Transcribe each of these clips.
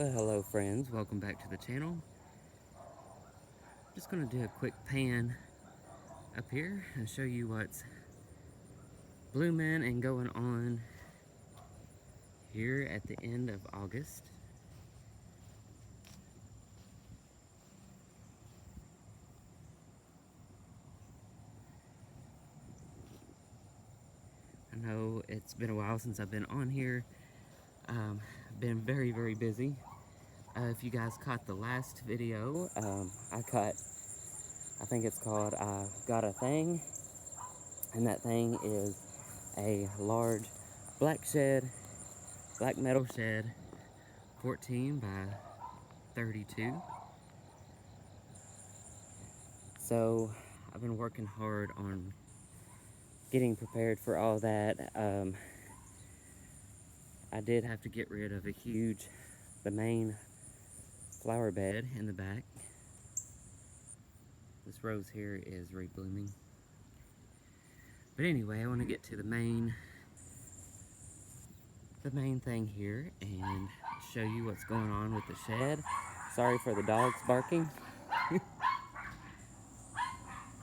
Well, hello friends, welcome back to the channel. Just going to do a quick pan up here and show you what's blooming and going on here at the end of August. I know it's been a while since I've been on here. Been very busy. If you guys caught the last video, I think it's called I Got a Thing, and that thing is a large black metal shed, 14 by 32. So I've been working hard on getting prepared for all that. I did have to get rid of the main flower bed in the back. This rose here is reblooming. But anyway, I want to get to the main thing here and show you what's going on with the shed. Sorry for the dogs barking.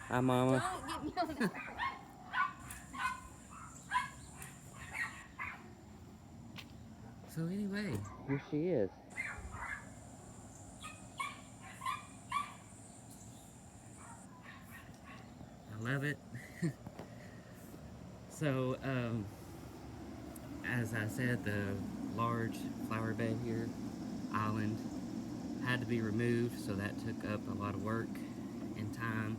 Hi, Mama. Don't get me on that. So anyway, here she is. I love it. So, as I said, the large flower bed here, island, had to be removed, so that took up a lot of work and time.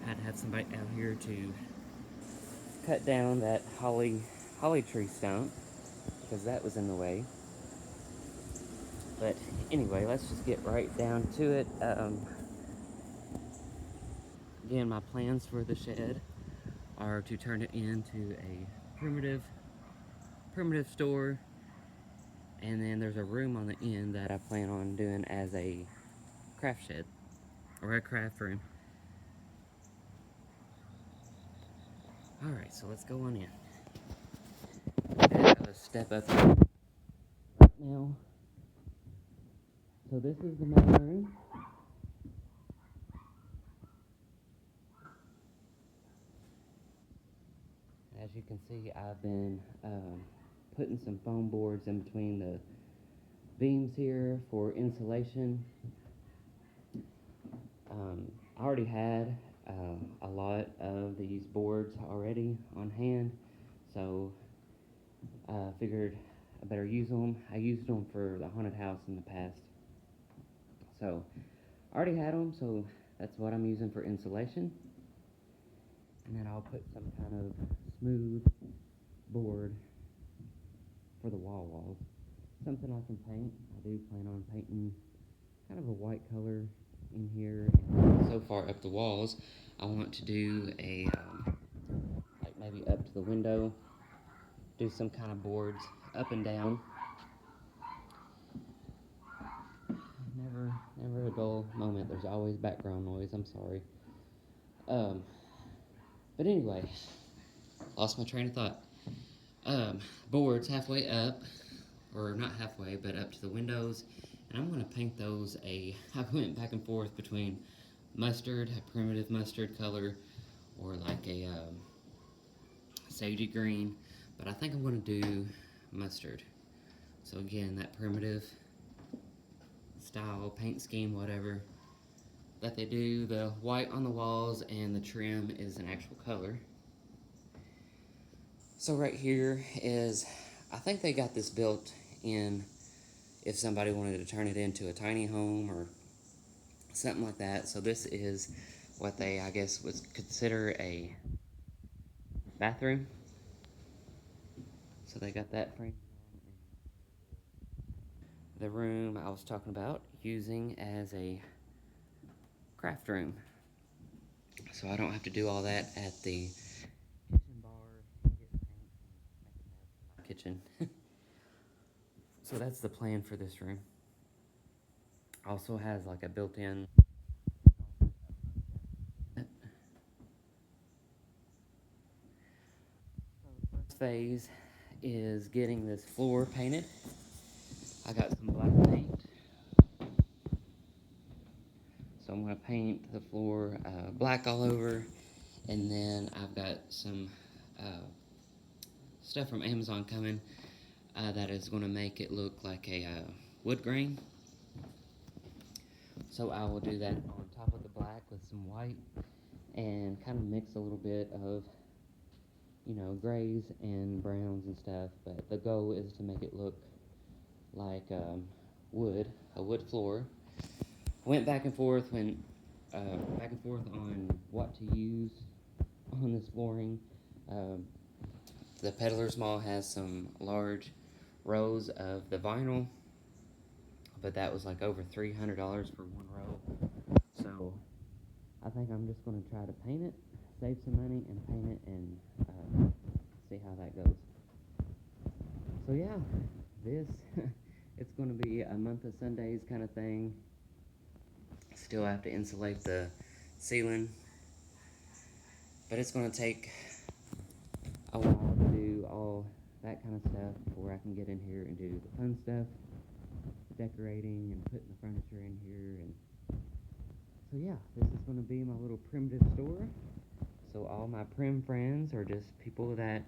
Had to have somebody out here to cut down that holly tree stump, because that was in the way. But anyway, let's just get right down to it. Again, my plans for the shed are to turn it into a primitive store, and then there's a room on the end that I plan on doing as a craft shed or a craft room. Alright, so let's go on in. Let's step up now. So this is the main room. As you can see, I've been putting some foam boards in between the beams here for insulation. I already had a lot of these boards already on hand, so I figured I better use them. I used them for the haunted house in the past, so I already had them, so that's what I'm using for insulation. And then I'll put some kind of smooth board for the walls. Something I can paint. I do plan on painting kind of a white color in here. And so far up the walls, I want to do a, like maybe up to the window, do some kind of boards up and down. Never a dull moment. There's always background noise. I'm sorry. But anyway, lost my train of thought. Boards halfway up, or not halfway, but up to the windows, and I'm going to paint those I went back and forth between mustard, a primitive mustard color, or like a sagey green, but I think I'm going to do mustard. So again, that primitive style, paint scheme, whatever, that they do, the white on the walls and the trim is an actual color. So right here is, I think they got this built in if somebody wanted to turn it into a tiny home or something like that. So this is what they, I guess, would consider a bathroom. So they got that frame. The room I was talking about using as a craft room. So I don't have to do all that at the kitchen bar, get paint, and make a mess in my kitchen. So that's the plan for this room. Also has like a built-in phase is getting this floor painted. I got some black paint. So I'm going to paint the floor black all over. And then I've got some stuff from Amazon coming that is going to make it look like a wood grain. So I will do that on top of the black with some white and kind of mix a little bit of, you know, grays and browns and stuff. But the goal is to make it look like wood, a wood floor. I went back and forth on what to use on this flooring. Um, the Peddler's Mall has some large rows of the vinyl, but that was like over $300 for one row. So I think I'm just going to try to paint it, save some money, and paint it, and see how that goes. So yeah, this it's going to be a month of Sundays kind of thing. Still have to insulate the ceiling, but it's going to take a while to do all that kind of stuff before I can get in here and do the fun stuff, decorating and putting the furniture in here. And so yeah, this is going to be my little primitive store. So all my prim friends are just people that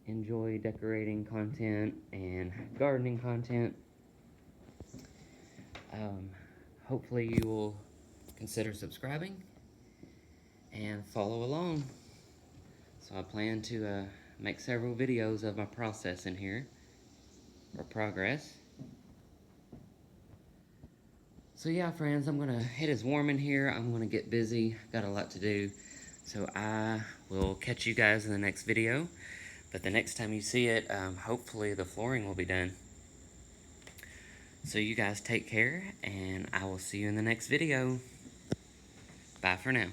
enjoy decorating content and gardening content. Hopefully you will consider subscribing and follow along. So I plan to make several videos of my process in here, or progress. So yeah, friends, it is warm in here. I'm gonna get busy, got a lot to do. So I will catch you guys in the next video. But the next time you see it, hopefully the flooring will be done. So you guys take care, and I will see you in the next video. Bye for now.